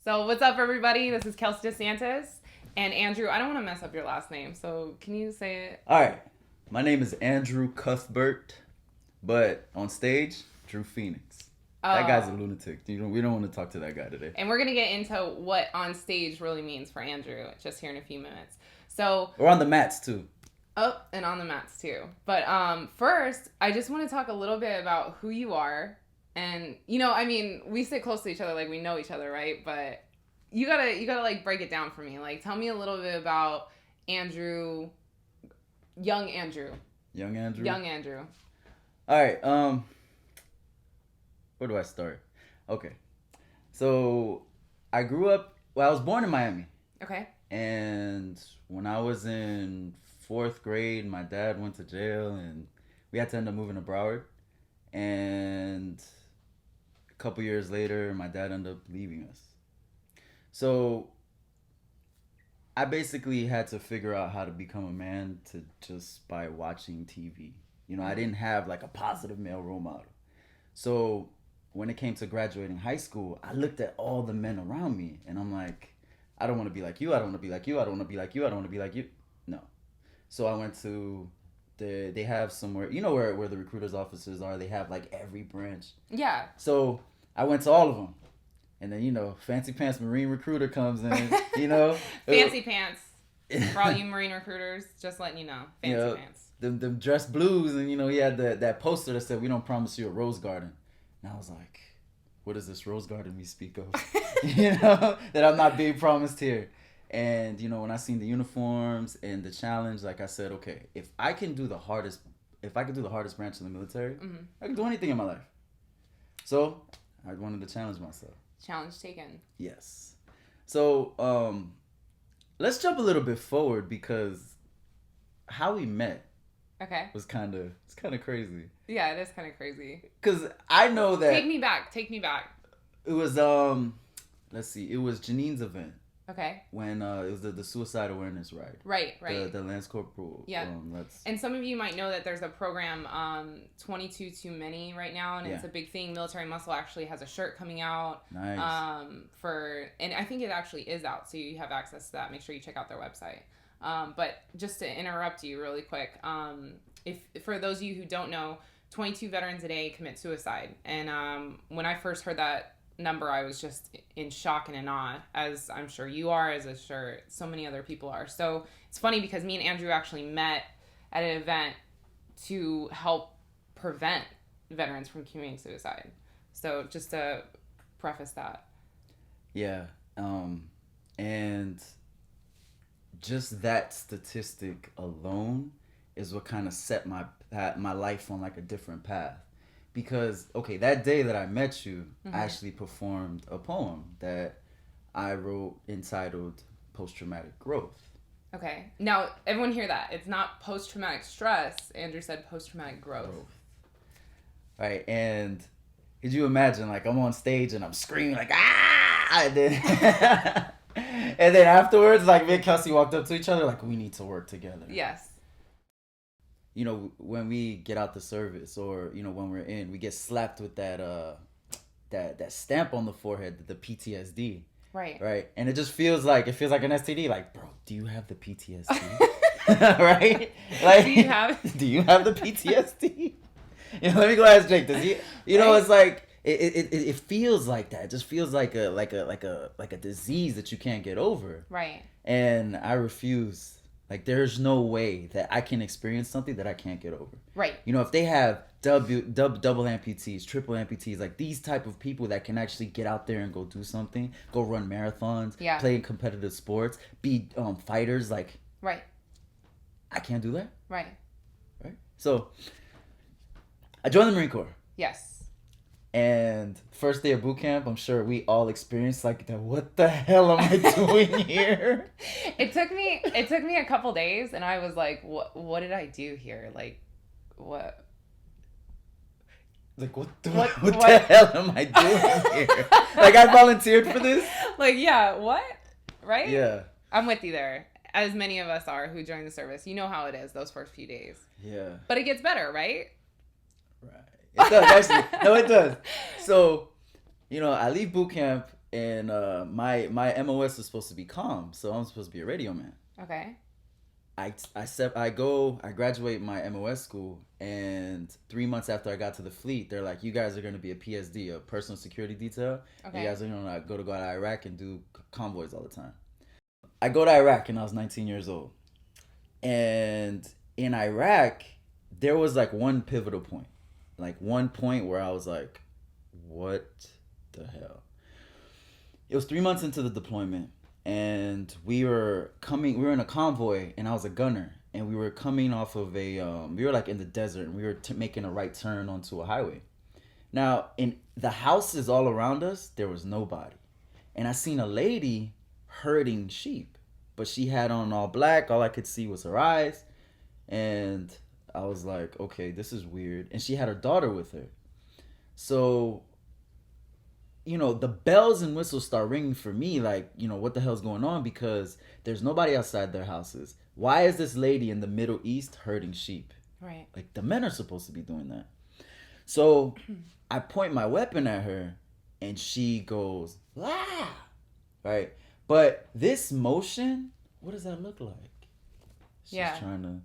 So what's up, everybody? This is Kelsey De Santis. And Andrew, I don't want to mess up your last name, so can you say it? All right. My name is Andrew Cuthbert, but on stage, Dru Phoenix. That guy's a lunatic. We don't want to talk to that guy today. And we're going to get into what on stage really means for Andrew just here in a few minutes. So we're on the mats, too. Oh, and on the mats, too. But first, I just want to talk a little bit about who you are. And, we sit close to each other like we know each other, right? But you gotta like break it down for me. Like, tell me a little bit about Andrew, young Andrew. Young Andrew? Young Andrew. All right, where do I start? Okay. So, I was born in Miami. Okay. And when I was in 4th grade, my dad went to jail and we had to end up moving to Broward. And a couple years later, my dad ended up leaving us. So I basically had to figure out how to become a man just by watching TV. I didn't have like a positive male role model. So when it came to graduating high school, I looked at all the men around me and I'm like, I don't want to be like you. I don't want to be like you. I don't want to be like you. I don't want to be like you. No. So I went to they have somewhere, where the recruiters' offices are. They have like every branch. Yeah. So I went to all of them. And then, Fancy Pants Marine Recruiter comes in, Fancy Pants. For all you Marine recruiters, just letting you know. Fancy Pants. Them dress blues. And, he had that poster that said, "We don't promise you a rose garden." And I was like, what is this rose garden we speak of? That I'm not being promised here. And, when I seen the uniforms and the challenge, like I said, okay, if I could do the hardest branch in the military, I can do anything in my life. So I wanted to challenge myself. Challenge taken. Yes. So let's jump a little bit forward because how we met was kind of crazy. Yeah, it is kind of crazy. Because I know that... Take me back. It was, let's see, it was Janine's event. Okay. When it was the suicide awareness ride. Right. The Lance Corporal. Yeah. And some of you might know that there's a program, 22 Too Many right now, and it's a big thing. Military Muscle actually has a shirt coming out. Nice. And I think it actually is out, so you have access to that. Make sure you check out their website. But just to interrupt you really quick, if for those of you who don't know, 22 veterans a day commit suicide. And when I first heard that number, I was just in shock and in awe, as I'm sure you are, as I'm sure so many other people are. So it's funny because me and Andrew actually met at an event to help prevent veterans from committing suicide. So just to preface that. Yeah. And just that statistic alone is what kind of set my life on like a different path. Because, okay, that day that I met you, I actually performed a poem that I wrote entitled Post-Traumatic Growth. Okay. Now, everyone hear that. It's not post-traumatic stress. Andrew said post-traumatic growth. Right. And could you imagine, like, I'm on stage and I'm screaming, like, ah! And then, and then afterwards, like, me and Kelsey walked up to each other, like, we need to work together. Yes. When we get out the service or, when we're in, we get slapped with that stamp on the forehead, the PTSD. Right. Right. And it just feels like an STD. Like, bro, do you have the PTSD? Right? Like, do you have the PTSD? Let me go ask Jake. Does he, right? It's like, it feels like that. It just feels like a disease that you can't get over. Right. And I refuse. Like, there's no way that I can experience something that I can't get over. Right. If they have double amputees, triple amputees, like these type of people that can actually get out there and go do something, go run marathons, play in competitive sports, be fighters, like... Right. I can't do that. Right. Right? So, I joined the Marine Corps. Yes. And first day of boot camp, I'm sure we all experienced like, what the hell am I doing here? It took me a couple days, and I was like, what did I do here? Like, what? Like, what the hell am I doing here? Like, I volunteered for this? Like, yeah, what? Right? Yeah. I'm with you there. As many of us are who join the service. You know how it is those first few days. Yeah. But it gets better, right? Right. It does, actually. No, it does. So, I leave boot camp and my MOS was supposed to be calm, so I'm supposed to be a radio man. Okay. I graduate my MOS school, and 3 months after I got to the fleet, they're like, you guys are going to be a PSD, a personal security detail. Okay. You guys are going to go to Iraq and do convoys all the time. I go to Iraq and I was 19 years old. And in Iraq, there was like one pivotal point. Like one point where I was like, what the hell? It was 3 months into the deployment, and we were in a convoy, and I was a gunner, and we were coming off of we were like in the desert, and we were making a right turn onto a highway. Now, in the houses all around us, there was nobody. And I seen a lady herding sheep, but she had on all black. All I could see was her eyes. And I was like, okay, this is weird. And she had her daughter with her. So, the bells and whistles start ringing for me, like, what the hell's going on? Because there's nobody outside their houses. Why is this lady in the Middle East herding sheep? Right. Like, the men are supposed to be doing that. So I point my weapon at her, and she goes, ah! Right? But this motion, what does that look like? She's trying to...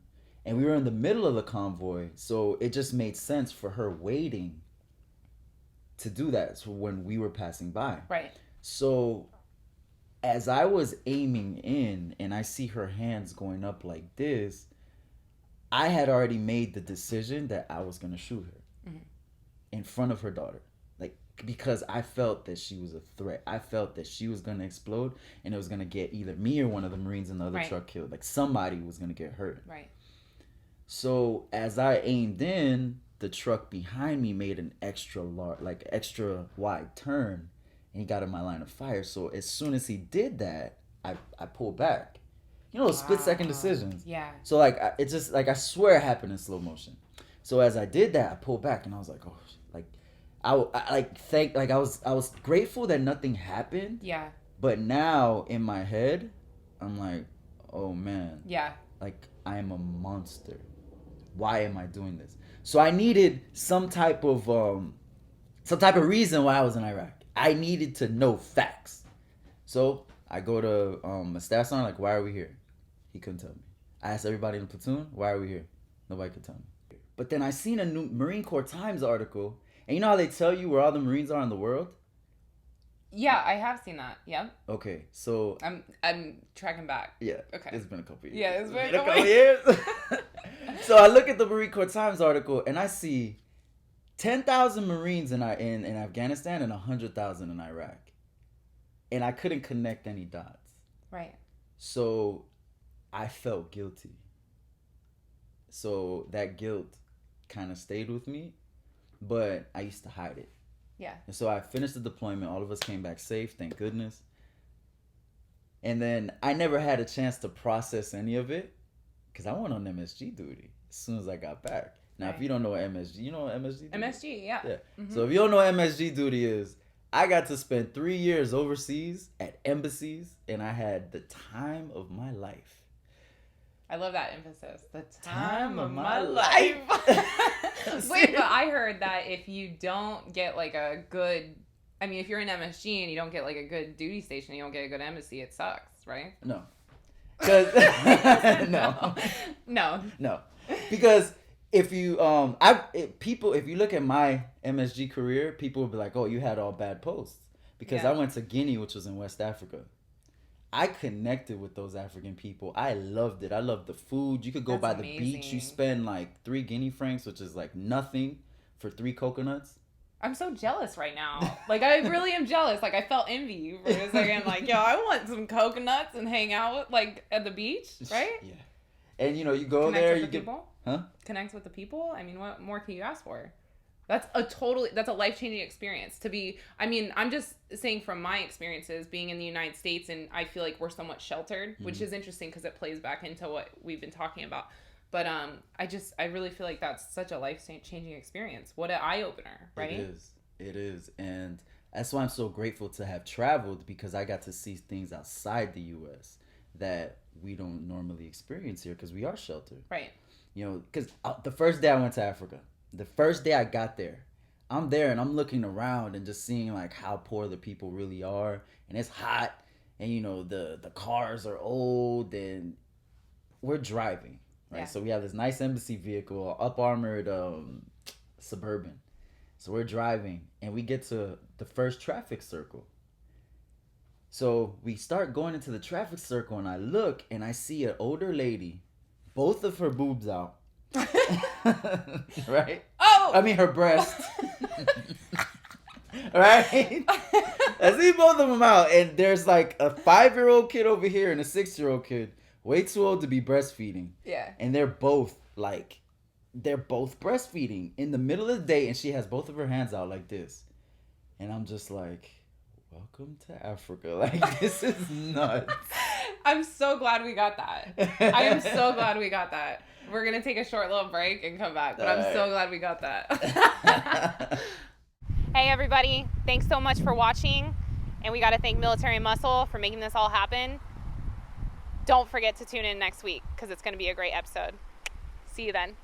And we were in the middle of the convoy, so it just made sense for her waiting to do that. So when we were passing by. Right. So as I was aiming in and I see her hands going up like this, I had already made the decision that I was going to shoot her in front of her daughter. Like, because I felt that she was a threat. I felt that she was going to explode and it was going to get either me or one of the Marines in the other truck killed. Like, somebody was going to get hurt. Right. So as I aimed in, the truck behind me made an extra wide turn, and he got in my line of fire. So as soon as he did that, I pulled back. Those split-second decisions. Yeah. So it just I swear it happened in slow motion. So as I did that, I pulled back, and I was like, oh, I was grateful that nothing happened. Yeah. But now in my head, I'm like, oh man. Yeah. Like, I am a monster. Why am I doing this? So I needed some type of reason why I was in Iraq. I needed to know facts. So I go to a staff sergeant, like, why are we here? He couldn't tell me. I asked everybody in the platoon, why are we here? Nobody could tell me. But then I seen a new Marine Corps Times article, and you know how they tell you where all the Marines are in the world? Yeah, I have seen that. Yeah. Okay, so I'm tracking back. Yeah. Okay. It's been a couple years. Yeah, it's been a couple years. So I look at the Marine Corps Times article, and I see 10,000 Marines in Afghanistan and 100,000 in Iraq, and I couldn't connect any dots. Right. So I felt guilty. So that guilt kind of stayed with me, but I used to hide it. Yeah. And so I finished the deployment. All of us came back safe, thank goodness. And then I never had a chance to process any of it because I went on MSG duty as soon as I got back. Now, if you don't know what MSG, you know what MSG duty is? MSG, yeah. Mm-hmm. So if you don't know what MSG duty is, I got to spend 3 years overseas at embassies, and I had the time of my life. I love that emphasis. The time of my life. Wait, but I heard that if you don't get like a good, if you're in MSG and you don't get like a good duty station, you don't get a good embassy, it sucks, right? No. No. Because if you if you look at my MSG career, people will be like, "Oh, you had all bad posts." Because I went to Guinea, which was in West Africa. I connected with those African people. I loved it. I loved the food. You could go by the beach. You spend like 3 Guinea francs, which is like nothing, for 3 coconuts. I'm so jealous right now. Like, I really am jealous. Like, I felt envy for a second. Like, yo, I want some coconuts and hang out like at the beach, right? Yeah. And you go Connect there, with you the get people? Huh? Connect with the people. What more can you ask for? That's a life-changing experience to be. I'm just saying from my experiences being in the United States, and I feel like we're somewhat sheltered, which is interesting because it plays back into what we've been talking about. But I really feel like that's such a life-changing experience. What an eye-opener, right? It is. And that's why I'm so grateful to have traveled, because I got to see things outside the U.S. that we don't normally experience here because we are sheltered. Right. Because the first day I went to Africa, the first day I got there, I'm there and I'm looking around and just seeing like how poor the people really are, and it's hot, and you know the cars are old, and we're driving, right? Yeah. So we have this nice embassy vehicle, up armored Suburban. So we're driving and we get to the first traffic circle. So we start going into the traffic circle, and I look and I see an older lady, both of her boobs out. Right? Oh! I mean, her breast. Right? I see both of them out, and there's like a 5-year-old kid over here and a 6-year-old kid, way too old to be breastfeeding. Yeah. And they're both breastfeeding in the middle of the day, and she has both of her hands out like this. And I'm just like, welcome to Africa. Like, this is nuts. I'm so glad we got that. I am so glad we got that. We're going to take a short little break and come back, but I'm so glad we got that. Hey, everybody. Thanks so much for watching. And we got to thank Military Muscle for making this all happen. Don't forget to tune in next week because it's going to be a great episode. See you then.